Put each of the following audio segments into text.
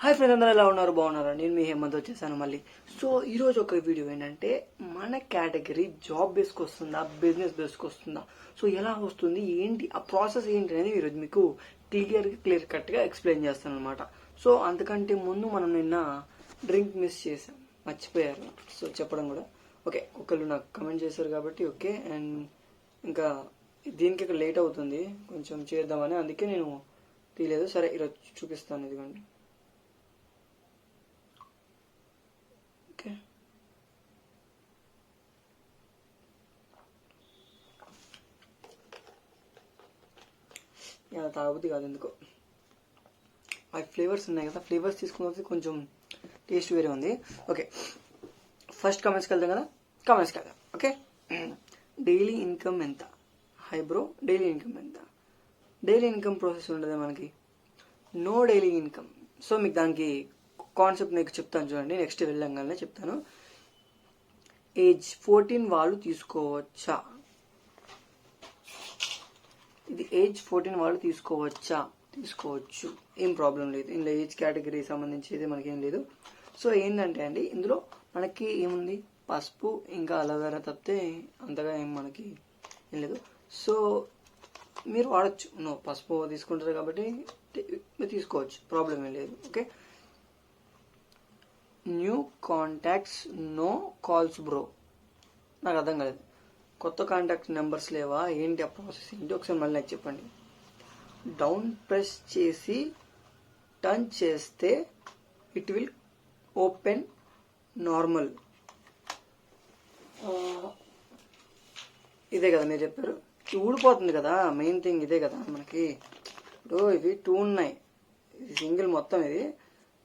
Hi friends, అందరూ ఎలా ఉన్నారు? బాగున్నారా? నేను మీ హేమంత్ వచ్చేసాను మళ్ళీ. సో ఈరోజు ఒక వీడియో ఏంటంటే, మన కేటగిరీ జాబ్ బేస్కి వస్తుందా, బిజినెస్ బేస్కి వస్తుందా, సో ఎలా వస్తుంది, ఏంటి ఆ ప్రాసెస్ ఏంటి అనేది ఈరోజు మీకు క్లియర్ కట్గా ఎక్స్ప్లెయిన్ చేస్తాను అనమాట. సో అంతకంటే ముందు మనం నిన్న డ్రింక్ మిస్ చేసాం, మర్చిపోయారు సో చెప్పడం కూడా. ఓకే, ఒకళ్ళు నాకు కమెంట్ చేశారు కాబట్టి ఓకే. అండ్ ఇంకా దీనికి ఇక్కడ లేట్ అవుతుంది కొంచెం చేద్దామని, అందుకే నేను తీయలేదు. సరే ఈరోజు చూపిస్తాను, ఇదిగోండి. తాగబుద్ది కాదు ఎందుకో. ఆ ఫ్లేవర్స్ ఉన్నాయి కదా, ఫ్లేవర్స్ తీసుకుని కొంచెం టేస్ట్ వేరే ఉంది. ఓకే, ఫస్ట్ కామెంట్స్కి వెళ్దాం కదా. కామెంట్స్కి వెళ్దాం. ఓకే, డైలీ ఇన్కమ్ ఎంత? హై బ్రో, డైలీ ఇన్కమ్ ఎంత? డైలీ ఇన్కమ్ ప్రాసెస్ ఉండదు మనకి, నో డైలీ ఇన్కమ్. సో మీకు దానికి కాన్సెప్ట్ నీకు చెప్తాను చూడండి, నెక్స్ట్ వెళ్ళంగానే చెప్తాను. ఏజ్ 14 వాళ్ళు తీసుకోవచ్చా? ఇది ఏజ్ 14 వాళ్ళు తీసుకోవచ్చా? తీసుకోవచ్చు, ఏం ప్రాబ్లం లేదు. ఇందులో ఏజ్ కేటగిరీ సంబంధించి మనకేం లేదు. సో ఏంటంటే అండి, ఇందులో మనకి ఏముంది, పసుపు ఇంకా అలోవెరా తప్పితే అంతగా ఏం మనకి ఏం లేదు. సో మీరు వాడచ్చు, నో పసుపు తీసుకుంటారు కాబట్టి తీసుకోవచ్చు, ప్రాబ్లం ఏం లేదు. Okay, new contacts no calls bro. నాకు అర్థం కాలేదు, కొత్త కాంటాక్ట్ నెంబర్స్ లేవా ఏంటి? ఆ ప్రాసెస్ ఏంటి ఒకసారి మళ్ళీ నాకు చెప్పండి. డౌన్ ప్రెస్ చేసి టర్న్ చేస్తే ఇట్ విల్ ఓపెన్ నార్మల్. ఇదే కదా మీరు చెప్పారు, ఊడిపోతుంది కదా, మెయిన్ థింగ్ ఇదే కదా మనకి. ఇప్పుడు ఇవి 2 ఉన్నాయి, ఇది సింగిల్ మొత్తం, ఇది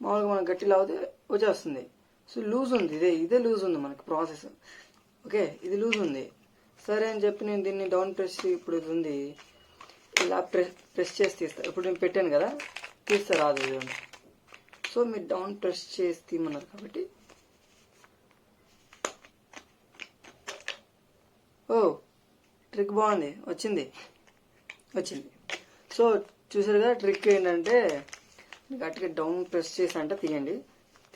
మామూలుగా మనం గట్టి లాగితే వచ్చేస్తుంది. సో లూజ్ ఉంది, ఇదే లూజ్ ఉంది మనకి ప్రాసెస్. ఓకే, ఇది లూజ్ ఉంది సరే అని చెప్పి నేను దీన్ని డౌన్ ప్రెస్, ఇప్పుడు ఇది ఉంది ఇలా ప్రెస్ చేసి తీస్తా. ఇప్పుడు నేను పెట్టాను కదా, తీస్తా రాదు. సో మీరు డౌన్ ప్రెస్ చేసి తీయమన్నారు కాబట్టి, ఓ ట్రిక్ బాగుంది, వచ్చింది. సో చూసారు కదా, ట్రిక్ ఏంటంటే గట్టిగా డౌన్ ప్రెస్ చేసి అంటే తీయండి,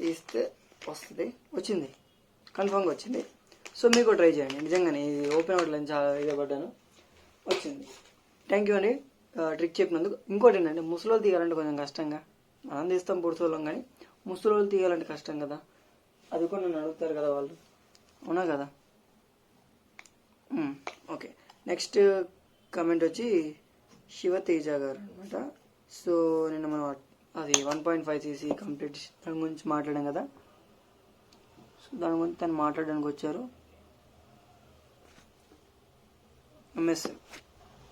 తీస్తే వస్తుంది. వచ్చింది, కన్ఫామ్గా వచ్చింది. సో మీకు ట్రై చేయండి, నిజంగానే ఇది ఓపెన్ అవ్వట్లేదు, చాలా ఇదపడ్డాను, వచ్చింది. థ్యాంక్ యూ అండి ట్రిక్ చెప్పినందుకు. ఇంకోటి ఏంటంటే, ముసలోళ్ళు తీయాలంటే కొంచెం కష్టంగా, మనం తీస్తాం పురుషోళ్ళం, కానీ ముసలోళ్ళు తీయాలంటే కష్టం కదా, అది కూడా నన్ను అడుగుతారు కదా వాళ్ళు, అవునా కదా. ఓకే, నెక్స్ట్ కమెంట్ వచ్చి శివతేజ గారు అనమాట. సో నిన్న మనం అది 1.5cc కంప్లీట్ దాని గురించి మాట్లాడాం కదా, సో దాని గురించి తను మాట్లాడడానికి వచ్చారు. ఎంఎస్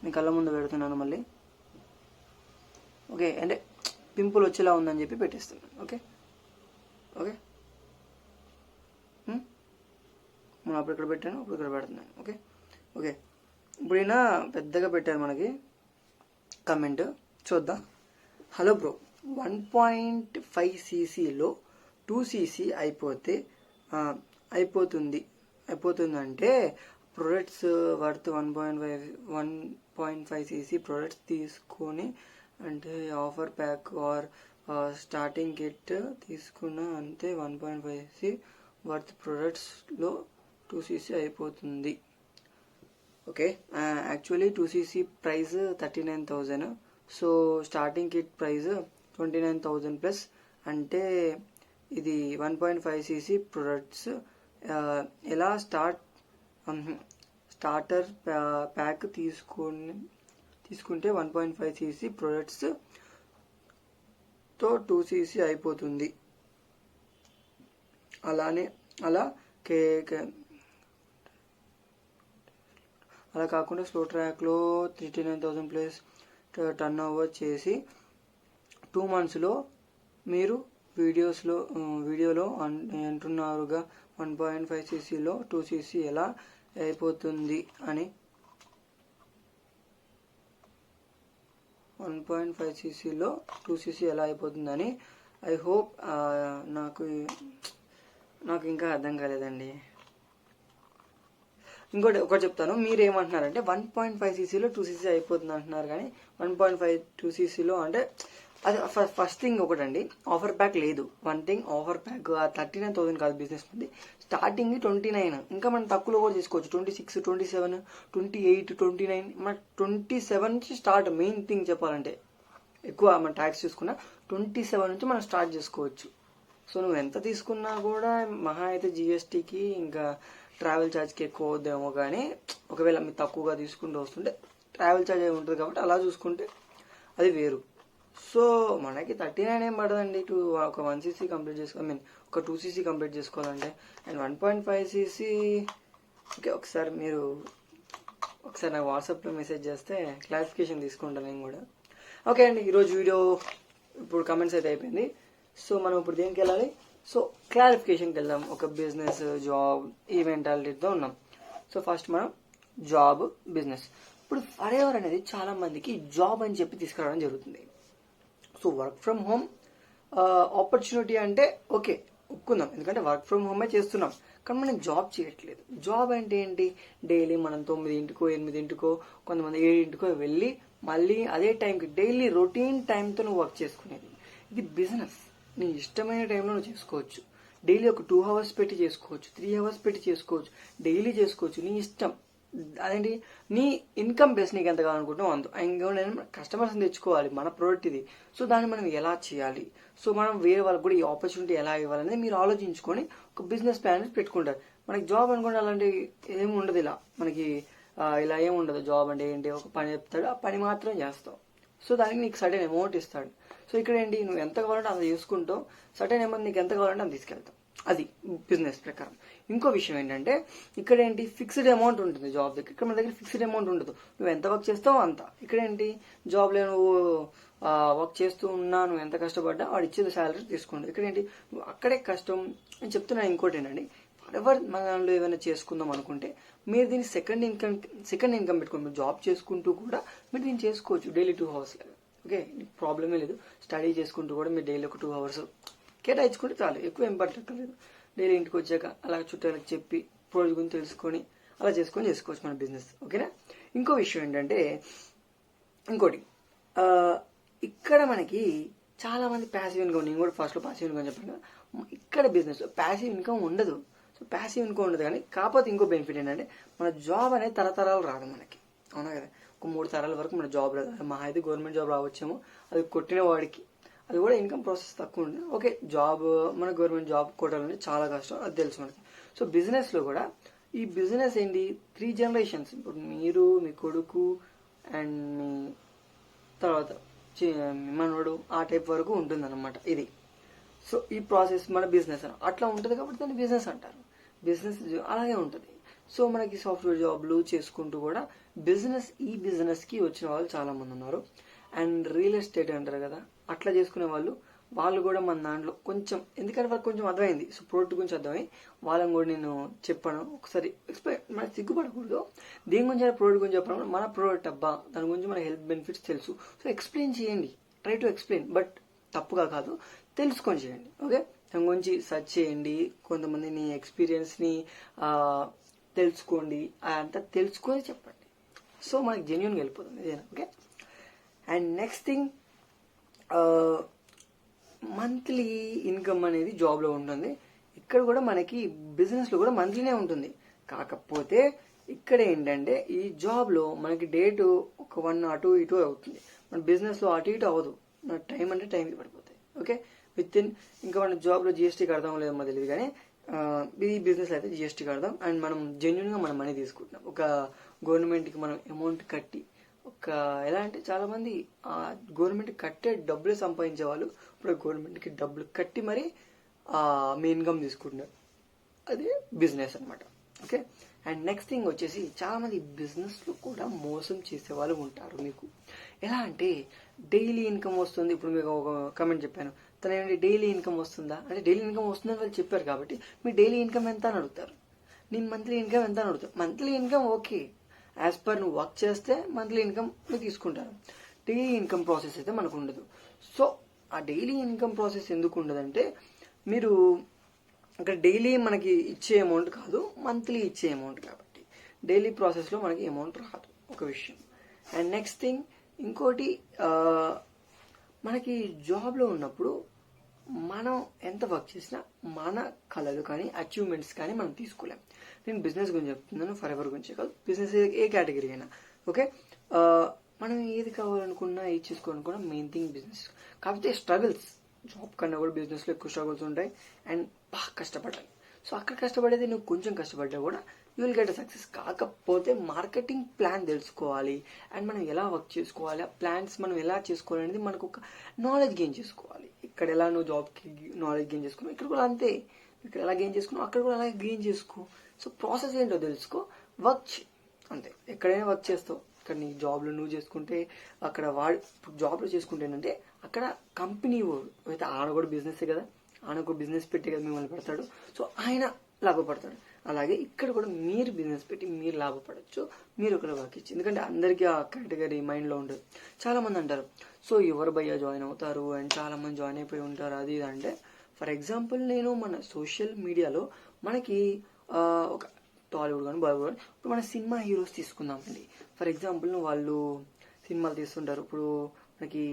మీ కళ్ళ ముందు పెడుతున్నాను మళ్ళీ. ఓకే, అంటే పింపుల్ వచ్చేలా ఉందని చెప్పి పెట్టేస్తున్నాను. ఓకే ఓకే, మనం అప్పుడు ఇక్కడ పెట్టాను, అప్పుడు ఇక్కడ పెడుతున్నాను. ఓకే ఓకే, ఇప్పుడు ఈయన పెద్దగా పెట్టారు మనకి కమెంట్, చూద్దాం. హలో బ్రో, 1.5ccలో 2cc అయిపోతుందంటే ప్రొడక్ట్స్ వర్త్ 1.5cc ప్రొడక్ట్స్ తీసుకొని, అంటే offer pack or starting kit తీసుకున్న అంతే 1.5cc వర్త్ ప్రొడక్ట్స్లో 2cc అయిపోతుంది. Okay, actually 2cc price 39,000. So starting kit price 29,000 plus, అంటే ఇది 1.5cc ప్రొడక్ట్స్ ఎలా స్టార్టర్ ప్యాక్ తీసుకుంటే 1.5cc ప్రొడక్ట్స్ తో 2cc అయిపోతుంది. అలా కాకుండా స్లో ట్రాక్లో 39,000 ప్లస్ టర్న్ ఓవర్ చేసి 2 monthsలో మీరు వీడియోలో అంటున్నారుగా 1.5ccలో 2cc ఎలా అయిపోతుంది అని. 1.5ccలో 2cc ఎలా అయిపోతుందని ఐ హోప్. నాకు ఇంకా అర్థం కాలేదండి. ఒకటి చెప్తాను, మీరు ఏమంటున్నారంటే 1.5ccలో 2cc అయిపోతుంది అంటున్నారు, కానీ 1.5 2ccలో అంటే అది ఫస్ట్ థింగ్ ఒకటండి, ఆఫర్ ప్యాక్ లేదు. వన్ థింగ్, ఆఫర్ ప్యాక్ 39,000 కాదు బిజినెస్ మంది, స్టార్టింగ్ 29. ఇంకా మనం తక్కువలో కూడా తీసుకోవచ్చు, 26, 27, 28, 29. మన 27 నుంచి స్టార్ట్. మెయిన్ థింగ్ చెప్పాలంటే ఎక్కువ మన ట్యాక్స్ చూసుకున్నా 27 నుంచి మనం స్టార్ట్ చేసుకోవచ్చు. సో నువ్వు ఎంత తీసుకున్నా కూడా మహా అయితే జిఎస్టీకి ఇంకా ట్రావెల్ ఛార్జ్కి ఎక్కువ అవుద్దేమో, కానీ ఒకవేళ మీరు తక్కువగా తీసుకుంటూ వస్తుంటే ట్రావెల్ ఛార్జ్ అయి ఉంటుంది కాబట్టి అలా చూసుకుంటే అది వేరు. సో మనకి 39 ఏం పడదండి. ఒక 1cc కంప్లీట్ ఒక 2cc కంప్లీట్ చేసుకోవాలంటే. అండ్ 1.5cc ఓకే, ఒకసారి నాకు వాట్సాప్లో మెసేజ్ చేస్తే క్లారిఫికేషన్ తీసుకుంటాను నేను కూడా. ఓకే అండి, ఈరోజు వీడియో ఇప్పుడు కమెంట్స్ అయితే అయిపోయింది. సో మనం ఇప్పుడు దేనికి వెళ్ళాలి? సో క్లారిఫికేషన్కి వెళ్దాం. ఒక బిజినెస్, జాబ్, ఈ మెంటాలిటీతో ఉన్నాం. సో ఫస్ట్ మనం జాబ్, బిజినెస్. ఇప్పుడు ఫర్ ఎవర్ అనేది చాలా మందికి జాబ్ అని చెప్పి తీసుకురావడం జరుగుతుంది. So work from home opportunity అంటే ఓకే ఒప్పుకుందాం, ఎందుకంటే వర్క్ ఫ్రమ్ హోమే చేస్తున్నాం, కానీ మనం జాబ్ చేయట్లేదు. జాబ్ అంటే ఏంటి? డైలీ మనం 9, 8, కొంతమంది 7 వెళ్ళి మళ్ళీ అదే టైంకి డైలీ రొటీన్ టైంతో నువ్వు వర్క్ చేసుకునేది. ఇది బిజినెస్. నీ ఇష్టమైన టైంలో నువ్వు చేసుకోవచ్చు. డైలీ ఒక 2 hours పెట్టి చేసుకోవచ్చు, 3 hours పెట్టి చేసుకోవచ్చు, డైలీ చేసుకోవచ్చు, నీ ఇష్టం. అదేంటి, నీ ఇన్కమ్ బేస్ నీకు ఎంత కావాలనుకుంటున్నావు అంత. ఇంకా కస్టమర్స్ తెచ్చుకోవాలి, మన ప్రోడక్ట్ ఇది. సో దాన్ని మనం ఎలా చేయాలి, సో మనం వేరే వాళ్ళకి కూడా ఈ ఆపర్చునిటీ ఎలా ఇవ్వాలనేది మీరు ఆలోచించుకొని ఒక బిజినెస్ ప్లాన్ పెట్టుకుంటారు. మనకి జాబ్ అనుకోండి అలాంటి ఏమి ఉండదు. ఇలా మనకి ఇలా ఏమి ఉండదు. జాబ్ అంటే ఏంటి, ఒక పని చెప్తాడు, ఆ పని మాత్రం చేస్తావు. సో దానికి నీకు సర్టెన్ అమౌంట్ ఇస్తాడు. సో ఇక్కడ ఏంటి, నువ్వు ఎంత కావాలంటే అంత చేసుకుంటావు, సర్టెన్ అమౌంట్ నీకు ఎంత కావాలంటే అంత తీసుకెళ్తావు. అది బిజినెస్ ప్రకారం. ఇంకో విషయం ఏంటంటే ఇక్కడ ఏంటి, ఫిక్స్డ్ అమౌంట్ ఉంటుంది జాబ్ దగ్గర. ఇక్కడ మన దగ్గర ఫిక్స్డ్ అమౌంట్ ఉండదు, నువ్వు ఎంత వర్క్ చేస్తావో అంత. ఇక్కడ ఏంటి, జాబ్లో నువ్వు వర్క్ చేస్తూ ఉన్నా, నువ్వు ఎంత కష్టపడ్డా వాడు ఇచ్చేది శాలరీ తీసుకుంటావు. ఇక్కడ ఏంటి, నువ్వు అక్కడే కష్టం. నేను చెప్తున్నా ఇంకోటి ఏంటండి, ఎవరు మన దాంట్లో ఏమైనా చేసుకుందాం అనుకుంటే మీరు దీన్ని సెకండ్ ఇన్కమ్ పెట్టుకోండి. మీరు జాబ్ చేసుకుంటూ కూడా మీరు దీన్ని చేసుకోవచ్చు డైలీ 2 hours లాగా. ఓకే, ప్రాబ్లమే లేదు. స్టడీ చేసుకుంటూ కూడా మీరు డైలీ ఒక 2 hours కేటాయించుకుంటే చాలు, ఎక్కువ ఏం పట్టలేదు. డైలీ ఇంటికి వచ్చాక అలా చుట్టాలకు చెప్పి ప్రోడక్ట్ గురించి తెలుసుకొని అలా చేసుకోవచ్చు మన బిజినెస్. ఓకేనా? ఇంకో విషయం ఏంటంటే, ఇంకోటి ఇక్కడ మనకి చాలా మంది ప్యాసివ్ ఇన్కమ్, నేను కూడా ఫస్ట్లో ప్యాసివ్ ఇన్కమ్ చెప్పాను కదా, ఇక్కడ బిజినెస్ ప్యాసివ్ ఇన్కమ్ ఉండదు. సో ప్యాసివ్ ఇన్కమ్ ఉండదు, కానీ కాకపోతే ఇంకో బెనిఫిట్ ఏంటంటే మన జాబ్ అనేది తరతరాలు రాదు మనకి. అవునా కదా? ఒక 3 తరాల వరకు మన జాబ్ రాదు. మా అయితే గవర్నమెంట్ జాబ్ రావచ్చేమో, అది కొట్టిన వాడికి అది కూడా ఇన్కమ్ ప్రాసెస్ తక్కువ ఉంటుంది. ఓకే, జాబ్ మన గవర్నమెంట్ జాబ్ కొట్టాలంటే చాలా కష్టం, అది తెలుసు మనకి. సో బిజినెస్లో కూడా ఈ బిజినెస్ ఏంటి, 3 generations. ఇప్పుడు మీరు, మీ కొడుకు అండ్ మీ తర్వాత మనోడు, ఆ టైప్ వరకు ఉంటుంది అనమాట ఇది. సో ఈ ప్రాసెస్ మన బిజినెస్ అట్లా ఉంటుంది కాబట్టి దాన్ని బిజినెస్ అంటారు. బిజినెస్ అలాగే ఉంటుంది. సో మనకి సాఫ్ట్వేర్ జాబ్లు చేసుకుంటూ కూడా ఈ బిజినెస్కి వచ్చిన వాళ్ళు చాలా మంది ఉన్నారు. అండ్ రియల్ ఎస్టేట్ అంటారు కదా, అట్లా చేసుకునే వాళ్ళు కూడా మన దాంట్లో కొంచెం, ఎందుకంటే వాళ్ళకి కొంచెం అర్థమైంది. సో ప్రోడక్ట్ గురించి అర్థమై వాళ్ళని కూడా నేను చెప్పాను. ఒకసారి ఎక్స్ప్లెయిన్, మనకి సిగ్గుపడకూడదు. దేని గురించి ప్రోడక్ట్ గురించి చెప్పడం, మన ప్రోడక్ట్ అబ్బా, దాని గురించి మన హెల్త్ బెనిఫిట్స్ తెలుసు. సో ఎక్స్ప్లెయిన్ చేయండి, ట్రై టు ఎక్స్ప్లెయిన్, బట్ తప్పుగా కాదు, తెలుసుకొని చేయండి. ఓకే, దాని గురించి సెర్చ్ చేయండి, కొంతమంది నీ ఎక్స్పీరియన్స్ని తెలుసుకోండి, అంతా తెలుసుకొని చెప్పండి. సో మనకి జెన్యున్గా వెళ్ళిపోతుంది ఇదేనా. Okay, and next thing, monthly income అనేది జాబ్లో ఉంటుంది. ఇక్కడ కూడా మనకి బిజినెస్లో కూడా మంత్లీనే ఉంటుంది. కాకపోతే ఇక్కడ ఏంటంటే ఈ జాబ్లో మనకి డేటు ఒక 1 అటు ఇటు అవుతుంది. మన బిజినెస్లో అటు ఇటు అవ్వదు. మన టైం అంటే టైంకి పడిపోతాయి. ఓకే, ఇంకా మన జాబ్లో జిఎస్టీ కడదాం లేదో మాకు తెలియదు, కానీ ఈ బిజినెస్ అయితే జిఎస్టీ కడదాం. అండ్ మనం జెన్యున్గా మన మనీ తీసుకుంటున్నాం. ఒక గవర్నమెంట్కి మనం అమౌంట్ కట్టి, ఎలా అంటే చాలా మంది గవర్నమెంట్ కట్టే డబ్బులు సంపాదించే వాళ్ళు ఇప్పుడు గవర్నమెంట్కి డబ్బులు కట్టి మరి మీ ఇన్కమ్ తీసుకుంటున్నారు. అదే బిజినెస్ అనమాట. ఓకే, అండ్ నెక్స్ట్ థింగ్ వచ్చేసి చాలా మంది బిజినెస్లో కూడా మోసం చేసే వాళ్ళు ఉంటారు. మీకు ఎలా అంటే డైలీ ఇన్కమ్ వస్తుంది. ఇప్పుడు మీకు ఒక కమెంట్ చెప్పాను, తను ఏంటి డైలీ ఇన్కమ్ వస్తుందా అంటే, డైలీ ఇన్కమ్ వస్తుందని వాళ్ళు చెప్పారు కాబట్టి మీ డైలీ ఇన్కమ్ ఎంత అని అడుగుతారు. నేను మంత్లీ ఇన్కమ్ ఎంత అని అడుగుతాను. Monthly income okay, as per నువ్వు వర్క్ చేస్తే మంత్లీ ఇన్కమ్ మీరు తీసుకుంటారు. డైలీ ఇన్కమ్ ప్రాసెస్ అయితే మనకు ఉండదు. సో ఆ డైలీ ఇన్కమ్ ప్రాసెస్ ఎందుకు ఉండదంటే, మీరు అక్కడ డైలీ మనకి ఇచ్చే అమౌంట్ కాదు, మంత్లీ ఇచ్చే అమౌంట్ కాబట్టి డైలీ ప్రాసెస్లో మనకి అమౌంట్ రాదు, ఒక విషయం. అండ్ నెక్స్ట్ థింగ్ ఇంకోటి, మనకి జాబ్లో ఉన్నప్పుడు మనం ఎంత వర్క్ చేసినా మన కళలు కానీ అచీవ్మెంట్స్ కానీ మనం తీసుకోలేం. నేను బిజినెస్ గురించి చెప్తున్నాను, ఫర్ ఎవర్ గురించి కాదు, బిజినెస్ ఏ కేటగిరీ అయినా. ఓకే, మనం ఏది కావాలనుకున్నా ఏది చేసుకోవాలనుకున్నా మెయిన్ థింగ్ బిజినెస్. కాకపోతే స్ట్రగుల్స్ జాబ్ కన్నా కూడా బిజినెస్లో ఎక్కువ స్ట్రగుల్స్ ఉంటాయి అండ్ బాగా కష్టపడాలి. సో అక్కడ కష్టపడేది నువ్వు కొంచెం కష్టపడ్డా కూడా you will get a success. కాకపోతే మార్కెటింగ్ ప్లాన్ తెలుసుకోవాలి అండ్ మనం ఎలా వర్క్ చేసుకోవాలి, ఆ ప్లాన్స్ మనం ఎలా చేసుకోవాలి అనేది మనకు ఒక నాలెడ్జ్ గెయిన్ చేసుకోవాలి. ఇక్కడ ఎలా నువ్వు జాబ్కి నాలెడ్జ్ గెయిన్ చేసుకున్నావు, ఇక్కడ కూడా అంతే. ఇక్కడ ఎలా గెయిన్ చేసుకున్నావు అక్కడ కూడా అలాగే గెయిన్ చేసుకో. సో ప్రాసెస్ ఏంటో తెలుసుకో, వర్క్ అంతే. ఎక్కడైనా వర్క్ చేస్తావు. ఇక్కడ నీ జాబ్లో నువ్వు చేసుకుంటే అక్కడ జాబ్లో చేసుకుంటే ఏంటంటే అక్కడ కంపెనీ అయితే ఆయన కూడా బిజినెసే కదా, ఆయన ఒక బిజినెస్ పెట్టి కదా మిమ్మల్ని పెడతాడు. సో ఆయన లాభపడతాడు. అలాగే ఇక్కడ కూడా మీరు బిజినెస్ పెట్టి మీరు లాభపడచ్చు, మీరు ఒకరు వర్క్ ఇచ్చి. ఎందుకంటే అందరికీ ఆ కేటగిరీ మైండ్లో ఉండదు. చాలా మంది అంటారు సో ఎవరు భయ్యా జాయిన్ అవుతారు అండ్ చాలా మంది జాయిన్ అయిపోయి ఉంటారు అది ఇది అంటే, ఫర్ ఎగ్జాంపుల్ నేను మన సోషల్ మీడియాలో మనకి ఒక టాలీవుడ్ కానీ బాలీవుడ్ కానీ ఇప్పుడు మన సినిమా హీరోస్ తీసుకుందామండి. ఫర్ ఎగ్జాంపుల్ వాళ్ళు సినిమాలు తీస్తుంటారు. ఇప్పుడు మనకి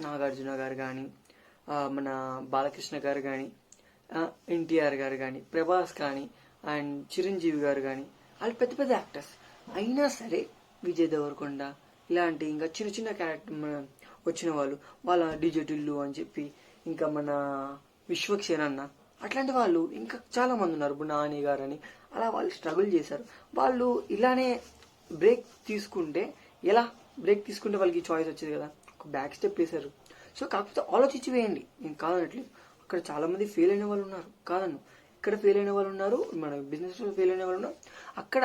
నాగార్జున గారు కానీ, మన బాలకృష్ణ గారు కానీ, ఎన్టీఆర్ గారు కానీ, ప్రభాస్ కానీ అండ్ చిరంజీవి గారు కానీ, వాళ్ళు పెద్ద పెద్ద యాక్టర్స్ అయినా సరే, విజయ్ దేవరకొండ ఇలాంటి ఇంకా చిన్న చిన్న క్యారెక్టర్ వచ్చిన వాళ్ళు, వాళ్ళ డిజిటిల్లు అని చెప్పి, ఇంకా మన విశ్వక్సేన్ అన్న, అట్లాంటి వాళ్ళు ఇంకా చాలా మంది ఉన్నారు. ఇప్పుడు నాని గారు అని, అలా వాళ్ళు స్ట్రగుల్ చేశారు. వాళ్ళు ఇలానే బ్రేక్ తీసుకుంటే ఎలా బ్రేక్ తీసుకుంటే వాళ్ళకి చాయిస్ వచ్చేది కదా, ఒక బ్యాక్ స్టెప్ వేశారు. సో కాకపోతే ఆలోచించి వేయండి, నేను కాదనట్లేదు. అక్కడ చాలా మంది ఫెయిల్ అయిన వాళ్ళు ఉన్నారు, కాదన్ను. ఇక్కడ ఫెయిల్ అయిన వాళ్ళు ఉన్నారు, మన బిజినెస్ లో ఫెయిల్ అయిన వాళ్ళు ఉన్నారు. అక్కడ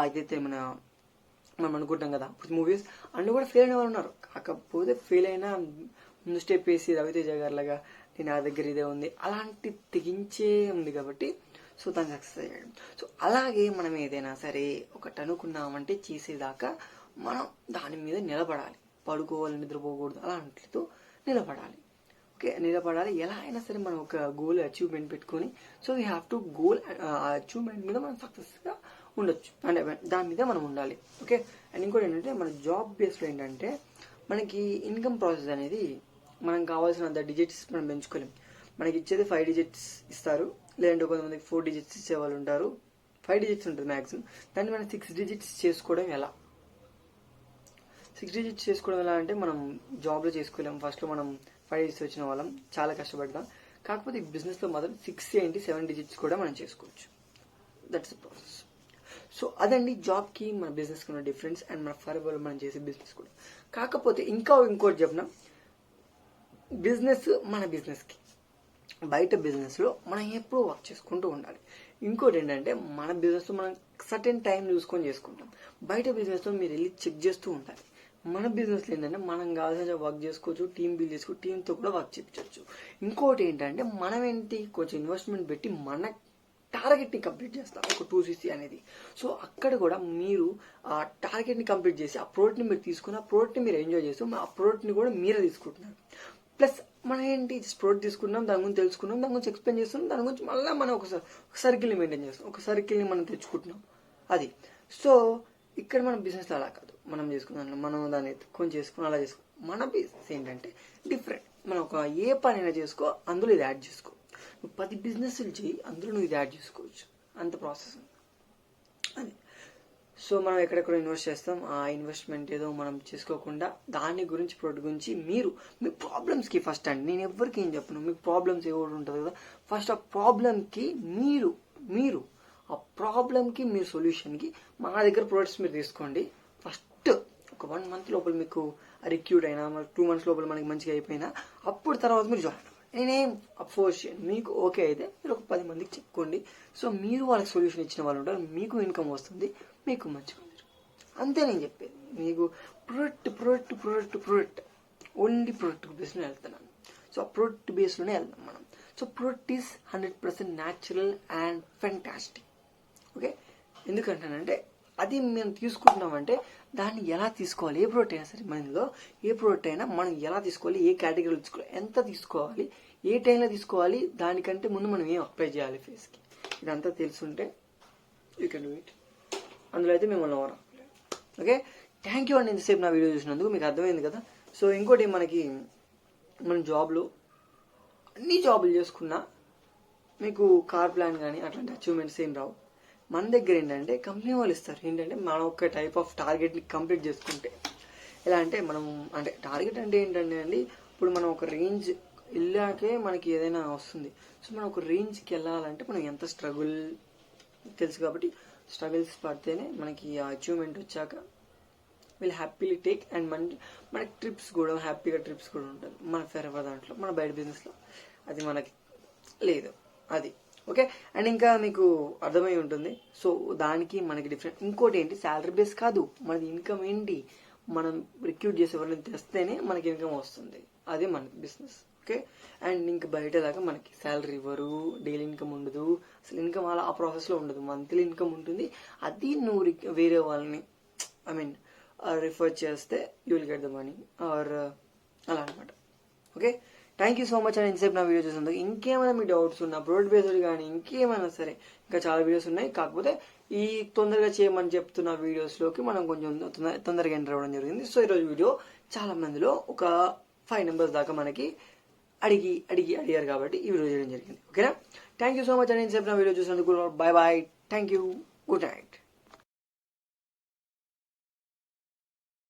ఏదైతే మనం అనుకుంటాం కదా మూవీస్ అందులో కూడా ఫెయిల్ అయిన వాళ్ళు ఉన్నారు. కాకపోతే ఫెయిల్ అయినా ముందు స్టెప్ వేసి రవితేజ గారిలాగా నేను నా దగ్గర ఇదే ఉంది అలాంటి తెగించే ఉంది కాబట్టి సో దాన్ని సక్సెస్ అయ్యాడు. సో అలాగే మనం ఏదైనా సరే ఒకటి అనుకున్నామంటే చేసేదాకా మనం దాని మీద నిలబడాలి. పడుకోవాలి, నిద్రపోకూడదు, అలాంటితో నిలబడాలి. ఓకే, నిలబడాలి. ఎలా అయినా సరే మనం ఒక గోల్ అచీవ్మెంట్ పెట్టుకొని so we have to goal achievement మీద మనం సక్సెస్గా ఉండొచ్చు, అంటే దాని మీద మనం ఉండాలి. ఓకే, అండ్ ఇంకోటి ఏంటంటే మన జాబ్ బేస్లో ఏంటంటే మనకి ఇన్కమ్ ప్రాసెస్ అనేది మనం కావాల్సినంత డిజిట్స్ మనం పెంచుకోలేం. మనకి ఇచ్చేది 5 డిజిట్స్ ఇస్తారు, లేదంటే కొంతమందికి 4 డిజిట్స్ ఇచ్చేవాళ్ళు ఉంటారు. 5 డిజిట్స్ ఉంటుంది మ్యాక్సిమం. దాన్ని మనం 6 డిజిట్స్ చేసుకోవడం ఎలా? 6 డిజిట్స్ చేసుకోవడం ఎలా అంటే మనం జాబ్లో చేసుకోలేం. ఫస్ట్లో మనం 5 డిజిట్స్ వచ్చిన వాళ్ళం చాలా కష్టపడతాం. కాకపోతే ఈ బిజినెస్లో మాత్రం 6 ఏంటి 7 డిజిట్స్ కూడా మనం చేసుకోవచ్చు. That's the process. సో అదండి జాబ్కి మన బిజినెస్కి ఉన్న డిఫరెన్స్ అండ్ మన ఫర్వర్ మనం చేసే బిజినెస్ కూడా. కాకపోతే ఇంకోటి చెప్పిన బిజినెస్ మన బిజినెస్కి బయట బిజినెస్లో మనం ఎప్పుడూ వర్క్ చేసుకుంటూ ఉండాలి. ఇంకోటి ఏంటంటే మన బిజినెస్లో మనం సర్టెన్ టైం చూసుకొని చేసుకుంటాం. బయట బిజినెస్లో మీరు వెళ్ళి చెక్ చేస్తూ ఉండాలి. మన బిజినెస్లో ఏంటంటే మనం కావాల్సిన వర్క్ చేసుకోవచ్చు, టీం బిల్డ్ చేసుకోవచ్చు, టీంతో కూడా వర్క్ చేయించవచ్చు. ఇంకోటి ఏంటంటే మనం ఏంటి కొంచెం ఇన్వెస్ట్మెంట్ పెట్టి మన టార్గెట్ని కంప్లీట్ చేస్తాం, ఒక 2cc అనేది. సో అక్కడ కూడా మీరు ఆ టార్గెట్ని కంప్లీట్ చేసి ఆ ప్రోడక్ట్ని మీరు తీసుకుని ఆ ప్రోడక్ట్ని మీరు ఎంజాయ్ చేస్తూ ఆ ప్రోడక్ట్ని కూడా మీరే తీసుకుంటున్నారు. ప్లస్ మనం ఏంటి ప్రోడక్ట్ తీసుకున్నాం, దాని గురించి తెలుసుకున్నాం, దాని గురించి ఎక్స్ప్లెయిన్ చేస్తున్నాం, దాని గురించి మళ్ళీ మనం ఒక సర్కిల్ని మెయింటైన్ చేస్తాం, ఒక సర్కిల్ని మనం తెచ్చుకుంటున్నాం అది. సో ఇక్కడ మన బిజినెస్లో అలా కాదు, మనం చేసుకున్నాం, మనం దాన్ని కొంచెం చేసుకుని అలా చేసుకో. మన బిజినెస్ ఏంటంటే డిఫరెంట్. మనం ఒక ఏ పనైనా చేసుకో, అందులో ఇది యాడ్ చేసుకో. నువ్వు 10 బిజినెస్లు చేయి, అందులో నువ్వు ఇది యాడ్ చేసుకోవచ్చు, అంత ప్రాసెస్ అది. సో మనం ఎక్కడెక్కడ ఇన్వెస్ట్ చేస్తాం, ఆ ఇన్వెస్ట్మెంట్ ఏదో మనం చేసుకోకుండా దాని గురించి ప్రోడక్ట్ గురించి మీ ప్రాబ్లమ్స్కి ఫస్ట్ అండి, నేను ఎవరికి ఏం చెప్పను, మీకు ప్రాబ్లమ్స్ ఏవో ఉంటుంది కదా, ఫస్ట్ ఆ ప్రాబ్లమ్కి మీరు ఆ ప్రాబ్లమ్కి మీరు సొల్యూషన్కి మా దగ్గర ప్రోడక్ట్స్ మీరు తీసుకోండి. ఫస్ట్ ఒక 1 month లోపల మీకు రిక్యూట్ అయినా 2 months లోపల మనకి మంచిగా అయిపోయినా అప్పుడు తర్వాత మీరు జాయిన్ అవ్వండి. నేనేం ఫోర్స్ చేయండి. మీకు ఓకే అయితే మీరు ఒక 10 మందికి చెప్పుకోండి. సో మీరు వాళ్ళకి సొల్యూషన్ ఇచ్చిన వాళ్ళు ఉంటారు, మీకు ఇన్కమ్ వస్తుంది, మీకు మంచిగా ఉంటుంది. అంతే నేను చెప్పేది. మీకు ప్రొడక్ట్ ఓన్లీ ప్రొడక్ట్ బేస్లో వెళ్తున్నాను. సో ఆ ప్రొడక్ట్ బేస్లోనే వెళ్తాం మనం. So product is 100% natural and fantastic. Okay, ఎందుకంటానంటే అది మేము తీసుకుంటున్నామంటే దాన్ని ఎలా తీసుకోవాలి, ఏ ప్రోడక్ట్ అయినా సరే మనలో ఏ ప్రోడక్ట్ అయినా మనం ఎలా తీసుకోవాలి, ఏ కేటగిరీలో తీసుకోవాలి, ఎంత తీసుకోవాలి, ఏ టైంలో తీసుకోవాలి, దానికంటే ముందు మనం ఏం అప్లై చేయాలి ఫేస్కి, ఇదంతా తెలుసుంటే యూ కెన్ డూ ఇట్. అందులో అయితే మిమ్మల్ని ఓవర్. ఓకే, థ్యాంక్ యూ అండి ఇంతసేపు నా వీడియో చూసినందుకు. మీకు అర్థమైంది కదా సో ఇంకోటి మనకి మన జాబ్లో అన్ని జాబులు చేసుకున్నా మీకు కార్ ప్లాన్ కానీ అట్లాంటి అచీవ్మెంట్స్ ఏం రావు. మన దగ్గర ఏంటంటే కంపెనీ వాళ్ళు ఇస్తారు. ఏంటంటే మనం ఒక టైప్ ఆఫ్ టార్గెట్ని కంప్లీట్ చేసుకుంటే ఎలా అంటే మనం అంటే టార్గెట్ అంటే ఏంటంటే అండి, ఇప్పుడు మనం ఒక రేంజ్ వెళ్ళాకే మనకి ఏదైనా వస్తుంది. సో మనం ఒక రేంజ్కి వెళ్ళాలంటే మనం ఎంత స్ట్రగుల్ తెలుసు కాబట్టి స్ట్రగుల్స్ పడితేనే మనకి ఆ అచీవ్మెంట్ వచ్చాక వీళ్ళు హ్యాపీలీ టేక్. అండ్ మనకి ట్రిప్స్ కూడా హ్యాపీగా ట్రిప్స్ కూడా ఉంటుంది మన ఫెరవర్ దాంట్లో, మన బయట బిజినెస్లో. అది మనకి లేదు అది ఓకే. అండ్ ఇంకా మీకు అర్థమై ఉంటుంది. సో దానికి మనకి డిఫరెంట్. ఇంకోటి ఏంటి, శాలరీ బేస్ కాదు, మనది ఇన్కమ్ ఏంటి, మనం రిక్రూట్ చేసే వాళ్ళని తెస్తేనే మనకి ఇన్కమ్ వస్తుంది. అదే మనకి బిజినెస్ ఓకే. అండ్ ఇంకా బయట దాకా మనకి శాలరీ ఇవ్వరు, డైలీ ఇన్కమ్ ఉండదు, అసలు ఇన్కమ్ అలా ఆ ప్రాసెస్లో ఉండదు. మంత్లీ ఇన్కమ్ ఉంటుంది. అది నువ్వు వేరే వాళ్ళని ఐ మీన్ రిఫర్ చేస్తే you will get the money are అలా అనమాట okay. Thank you so much అని ఇంతసేపు నా వీడియో చూసినందుకు. ఇంకేమైనా మీ డౌట్స్ ఉన్నా బ్రోడ్ బేస్డ్ కానీ ఇంకేమైనా సరే ఇంకా చాలా వీడియోస్ ఉన్నాయి. కాకపోతే ఈ తొందరగా చేయమని చెప్తున్న వీడియోస్లోకి మనం కొంచెం తొందరగా ఎంటర్ అవ్వడం జరిగింది. సో ఈరోజు వీడియో చాలా మందిలో ఒక 5 నెంబర్స్ దాకా మనకి అడిగారు కాబట్టి ఈ వీడియో చేయడం జరిగింది ఓకేనా. థ్యాంక్ యూ సో మచ్ అని ఇంతసేపు నా వీడియో చూసినందుకు. Bye bye, thank you, good night.